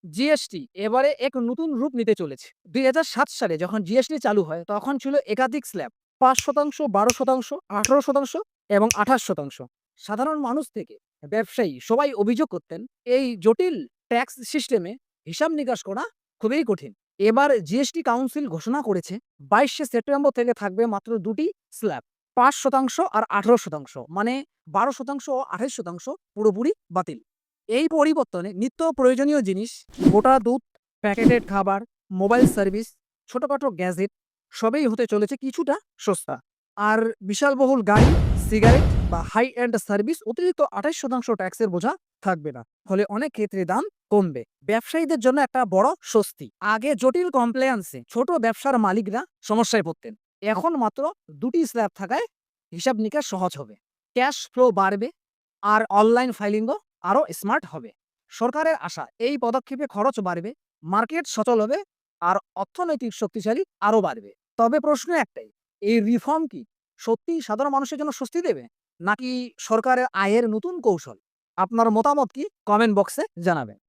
GST এবারে এক নতুন রূপ নিতে চলেছে। ২০০৭ সালে যখন জিএসটি চালু হয় তখন ছিল একাধিক স্ল্যাব। ৫%, ১২%, ১৮% এবং ২৮%। সাধারণ মানুষ থেকে ব্যবসায়ী সবাই অভিযোগ করতেন এই জটিল ট্যাক্স সিস্টেমে হিসাব নিকাশ করা খুবই কঠিন। এবার জিএসটি কাউন্সিল ঘোষণা করেছে ২২শে সেপ্টেম্বর থেকে থাকবে মাত্র ২ টি স্ল্যাব। ৫% আর ১৮%, মানে ১২% ও ২৮% পুরোপুরি বাতিল। এই পরিবর্তনে নিত্য প্রয়োজনীয় জিনিস, গোটা দুধ, প্যাকেটেড খাবার, মোবাইল সার্ভিস, ছোটখাটো গ্যাজেট সবই হতে চলেছে কিছুটা সস্তা। আর বিশালবহুল গাড়ি, সিগারেট বা হাই এন্ড সার্ভিস অতিরিক্ত ২৮% ট্যাক্সের বোঝা থাকবে না। ফলে অনেক ক্ষেত্রে দাম কমবে। ব্যবসায়ীদের জন্য একটা বড় স্বস্তি। আগে জটিল কমপ্লায়েন্সে ছোট ব্যবসার মালিকরা সমস্যায় পড়তেন। এখন মাত্র ২ টি স্ল্যাব থাকায় হিসাব নিকাশ সহজ হবে। ক্যাশ ফ্লো বাড়বে আর অনলাইন ফাইলিংও আরো স্মার্ট হবে। সরকারের আশা এই পদক্ষেপে খরচ বাড়বে, মার্কেট সচল হবে আর অর্থনৈতিক শক্তিশালী আরো বাড়বে। তবে প্রশ্ন একটাই, এই রিফর্ম কি সত্যিই সাধারণ মানুষের জন্য স্বস্তি দেবে? নাকি সরকারের আয়ের নতুন কৌশল? আপনার মতামত কি? কমেন্ট বক্সে জানাবেন।